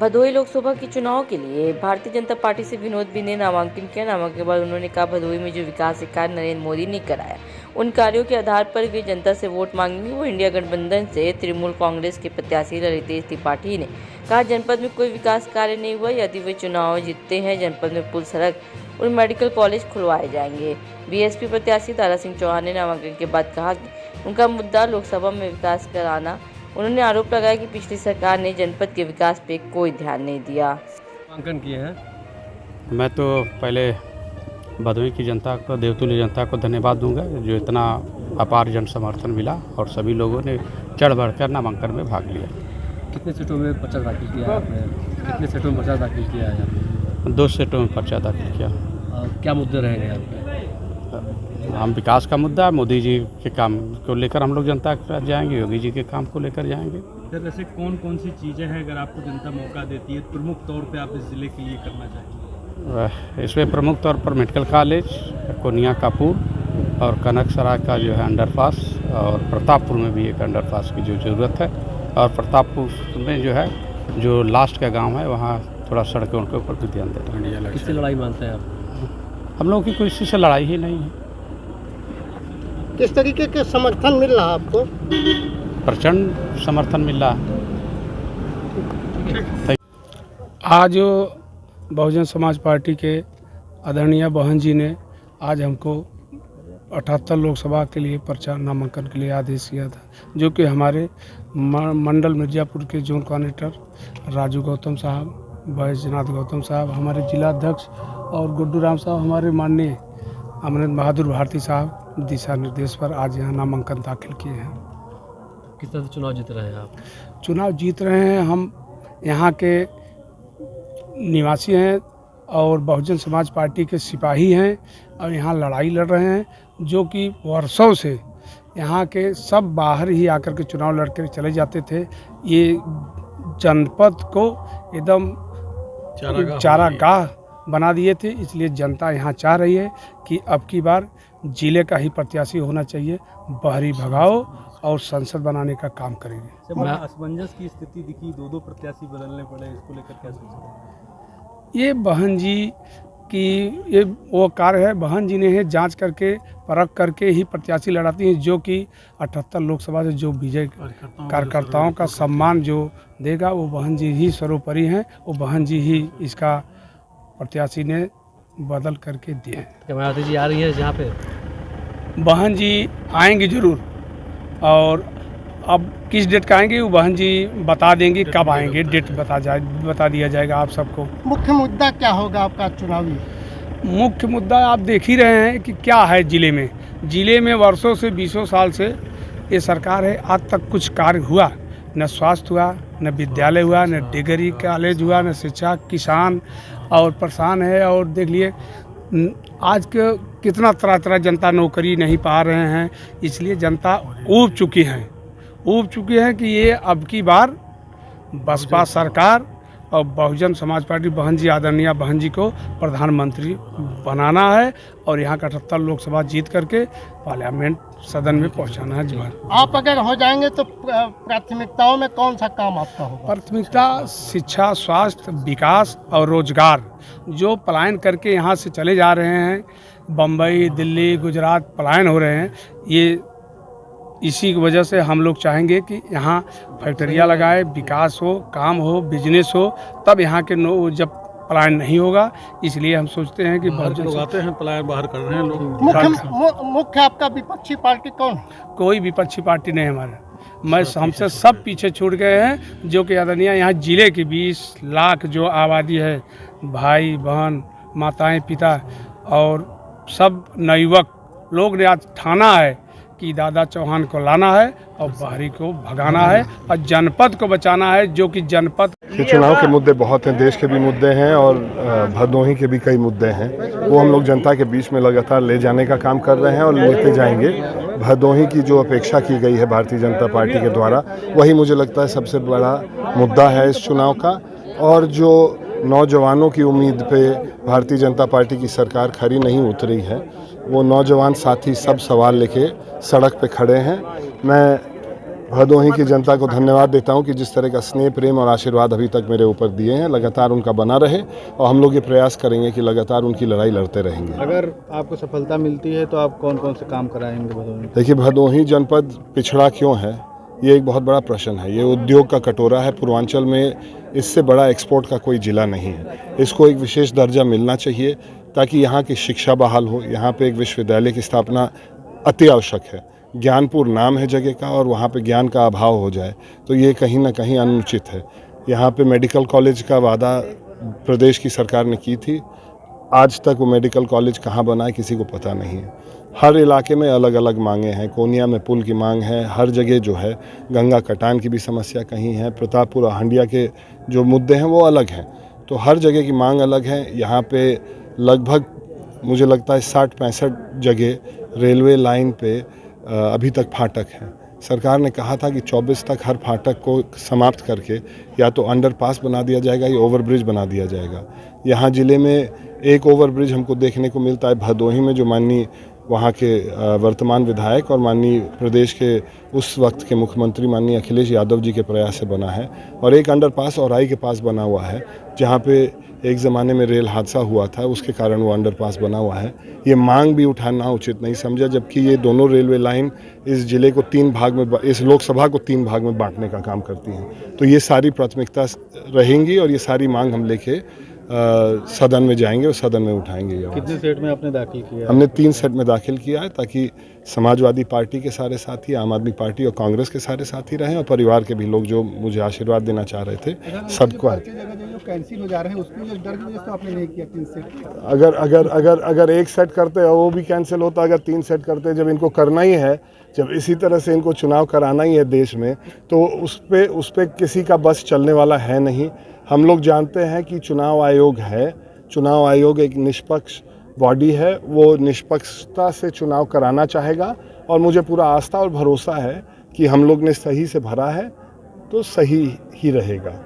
भदोही लोकसभा के चुनाव के लिए भारतीय जनता पार्टी से विनोद बिंद ने नामांकन किया। नामांकन के बाद उन्होंने कहा, भदोही में जो विकास के कार्य नरेंद्र मोदी ने कराया, उन कार्यों के आधार पर वे जनता से वोट मांगेंगे। वो इंडिया गठबंधन से तृणमूल कांग्रेस के प्रत्याशी ललितेश त्रिपाठी ने कहा, जनपद में कोई विकास कार्य नहीं हुआ। यदि वे चुनाव जीतते हैं, जनपद में पुल, सड़क और मेडिकल कॉलेज खुलवाए जाएंगे। बीएसपी प्रत्याशी दारा सिंह चौहान ने नामांकन के बाद कहा कि उनका मुद्दा लोकसभा में विकास कराना। उन्होंने आरोप लगाया कि पिछली सरकार ने जनपद के विकास पे कोई ध्यान नहीं दिया। नामांकन किए हैं। मैं तो पहले भदोही की जनता को, देवतुल्य जनता को धन्यवाद दूंगा जो इतना अपार जन समर्थन मिला और सभी लोगों ने चढ़ बढ़कर नामांकन में भाग लिया। कितने सीटों में पर्चा दाखिल किया है आपने? कितने सीटों में पर्चा दाखिल किया है आपने? 2 सीटों में पर्चा दाखिल किया। क्या मुद्दे रहेंगे आपके? हम विकास का मुद्दा, मोदी जी के काम को लेकर हम लोग जनता के पास जाएंगे, योगी जी के काम को लेकर जाएंगे। सर, ऐसे कौन कौन सी चीज़ें हैं अगर आपको जनता मौका देती है, प्रमुख तौर पे आप इस ज़िले के लिए करना चाहेंगे? इसमें प्रमुख तौर पर मेडिकल कॉलेज, कोनिया का पुल और कनक सराय का जो है अंडरपास, और प्रतापपुर में भी एक अंडरपास की जो ज़रूरत है, और प्रतापपुर में जो है जो लास्ट का गांव है वहाँ थोड़ा सड़कों के ऊपर भी ध्यान देना। किससे लड़ाई मानते हैं आप? हम लोगों की कोई किसी से लड़ाई ही नहीं है। किस तरीके के समर्थन मिल रहा है आपको? प्रचंड समर्थन मिल रहा है। आज बहुजन समाज पार्टी के आदरणीय बहन जी ने आज हमको 78 लोकसभा के लिए पर्चा नामांकन के लिए आदेश किया था, जो कि हमारे मंडल मिर्जापुर के जोन कोऑर्डिनेटर राजू गौतम साहब, बैजनाथ गौतम साहब, हमारे जिला अध्यक्ष और गुड्डू राम साहब, हमारे माननीय अमृत बहादुर भारती साहब दिशा निर्देश पर आज यहाँ नामांकन दाखिल किए हैं। किस तरह से चुनाव जीत रहे हैं आप? चुनाव जीत रहे हैं। हम यहाँ के निवासी हैं और बहुजन समाज पार्टी के सिपाही हैं और यहाँ लड़ाई लड़ रहे हैं, जो कि वर्षों से यहाँ के सब बाहर ही आकर के चुनाव लड़कर चले जाते थे। ये जनपद को एकदम चारागाह बना दिए थे, इसलिए जनता यहाँ चाह रही है कि अब की बार जिले का ही प्रत्याशी होना चाहिए, बाहरी भगाओ और संसद बनाने का काम करेंगे। असमंजस की स्थिति दिखी, 2 प्रत्याशी बदलने पड़े, इसको लेकर क्या सोच रहे हैं? ये बहन जी की ये वो कार्य है, बहन जी ने है जांच करके परख करके ही प्रत्याशी लड़ाती हैं, जो कि 78 लोकसभा से जो विजय कार्यकर्ताओं का सम्मान जो देगा वो बहन जी ही सर्वोपरि हैं। वो बहन जी ही इसका प्रत्याशी ने बदल करके दिए। क्या मायावती जी आ रही है जहाँ पे? बहन जी आएंगी जरूर, और अब किस डेट का आएंगे वो बहन जी बता देंगी, कब आएंगे डेट बता दिया जाएगा आप सबको। मुख्य मुद्दा क्या होगा आपका चुनावी? मुख्य मुद्दा आप देख ही रहे हैं कि क्या है जिले में वर्षों से 20 साल से ये सरकार है, आज तक कुछ कार्य हुआ? न स्वास्थ्य हुआ, न विद्यालय हुआ, न डिग्री कॉलेज हुआ, न शिक्षा। किसान और परेशान है, और देख लिए आज के कितना तरह जनता नौकरी नहीं पा रहे हैं, इसलिए जनता ऊब चुकी है कि ये अब की बार बसपा सरकार और बहुजन समाज पार्टी बहन जी, आदरणीय बहन जी को प्रधानमंत्री बनाना है और यहाँ का 78 लोकसभा जीत करके पार्लियामेंट सदन में पहुँचाना है। आप अगर हो जाएंगे तो प्राथमिकताओं में कौन सा काम आपका होगा? प्राथमिकता शिक्षा, स्वास्थ्य, विकास और रोजगार। जो पलायन करके यहाँ से चले जा रहे हैं, बम्बई, दिल्ली, गुजरात पलायन हो रहे हैं, ये इसी की वजह से हम लोग चाहेंगे कि यहाँ फैक्ट्रियाँ लगाए, विकास हो, काम हो, बिजनेस हो, तब यहाँ के जब पलायन नहीं होगा। इसलिए हम सोचते हैं कि बहुत लोग आते हैं, पलायन बाहर कर रहे हैं लोग। मुख्य आपका विपक्षी पार्टी कौन है? कोई विपक्षी पार्टी नहीं हमारे, हमसे सब पीछे छूट गए हैं, जो कि आदरणीय यहाँ जिले की 20 लाख जो आबादी है, भाई बहन, माताएं, पिता और सब नवयुवक लोग ने आज ठाना है कि दादा चौहान को लाना है और बाहरी को भगाना है और जनपद को बचाना है, जो कि जनपद के चुनाव के मुद्दे बहुत हैं, देश के भी मुद्दे हैं और भदोही के भी कई मुद्दे हैं। वो हम लोग जनता के बीच में लगातार ले जाने का काम कर रहे हैं और लेते जाएंगे। भदोही की जो अपेक्षा की गई है भारतीय जनता पार्टी के द्वारा, वही मुझे लगता है सबसे बड़ा मुद्दा है इस चुनाव का। और जो नौजवानों की उम्मीद पे भारतीय जनता पार्टी की सरकार खरी नहीं उतरी है, वो नौजवान साथी सब सवाल लेके सड़क पे खड़े हैं। मैं भदोही की जनता को धन्यवाद देता हूं कि जिस तरह का स्नेह, प्रेम और आशीर्वाद अभी तक मेरे ऊपर दिए हैं, लगातार उनका बना रहे और हम लोग ये प्रयास करेंगे कि लगातार उनकी लड़ाई लड़ते रहेंगे। अगर आपको सफलता मिलती है तो आप कौन कौन से काम कराएंगे भदोही? देखिए, भदोही जनपद पिछड़ा क्यों है, ये एक बहुत बड़ा प्रश्न है। ये उद्योग का कटोरा है। पूर्वांचल में इससे बड़ा एक्सपोर्ट का कोई जिला नहीं है। इसको एक विशेष दर्जा मिलना चाहिए ताकि यहाँ की शिक्षा बहाल हो। यहाँ पे एक विश्वविद्यालय की स्थापना अति आवश्यक है। ज्ञानपुर नाम है जगह का और वहाँ पे ज्ञान का अभाव हो जाए तो ये कहीं ना कहीं अनुचित है। यहाँ पे मेडिकल कॉलेज का वादा प्रदेश की सरकार ने की थी, आज तक वो मेडिकल कॉलेज कहाँ बना है किसी को पता नहीं है। हर इलाके में अलग अलग मांगे हैं। कोनिया में पुल की मांग है, हर जगह जो है गंगा कटान की भी समस्या कहीं है, प्रतापपुर हंडिया के जो मुद्दे हैं वो अलग हैं। तो हर जगह की मांग अलग है। यहाँ पे लगभग मुझे लगता है 60-65 जगह रेलवे लाइन पे अभी तक फाटक हैं। सरकार ने कहा था कि 24 तक हर फाटक को समाप्त करके या तो अंडरपास बना दिया जाएगा या ओवरब्रिज बना दिया जाएगा। यहाँ ज़िले में एक ओवरब्रिज हमको देखने को मिलता है भदोही में, जो माननीय वहाँ के वर्तमान विधायक और माननीय प्रदेश के उस वक्त के मुख्यमंत्री माननीय अखिलेश यादव जी के प्रयास से बना है। और एक अंडरपास औराई के पास बना हुआ है, जहाँ पे एक ज़माने में रेल हादसा हुआ था, उसके कारण वो अंडरपास बना हुआ है। ये मांग भी उठाना उचित नहीं समझा, जबकि ये दोनों रेलवे लाइन इस जिले को 3 भाग में, इस लोकसभा को 3 भाग में बांटने का काम करती हैं। तो ये सारी प्राथमिकता रहेंगी और ये सारी मांग हम लेके सदन में जाएंगे और सदन में उठाएंगे। कितने सेट में आपने दाखिल किया? हमने 3 सेट में दाखिल किया है ताकि समाजवादी पार्टी के सारे साथी, आम आदमी पार्टी और कांग्रेस के सारे साथी रहें और परिवार के भी लोग जो मुझे आशीर्वाद देना चाह रहे थे सबको आए। कैंसिल हो जा रहे हैं उसकी डर की वजह से आपने नहीं किया 3 सेट? अगर 1 सेट करते और वो भी कैंसिल होता, अगर 3 सेट करते, जब इनको करना ही है, जब इसी तरह से इनको चुनाव कराना ही है देश में, तो उस पे किसी का बस चलने वाला है नहीं। हम लोग जानते हैं कि चुनाव आयोग है, चुनाव आयोग एक निष्पक्ष बॉडी है, वो निष्पक्षता से चुनाव कराना चाहेगा और मुझे पूरा आस्था और भरोसा है कि हम लोग ने सही से भरा है तो सही ही रहेगा।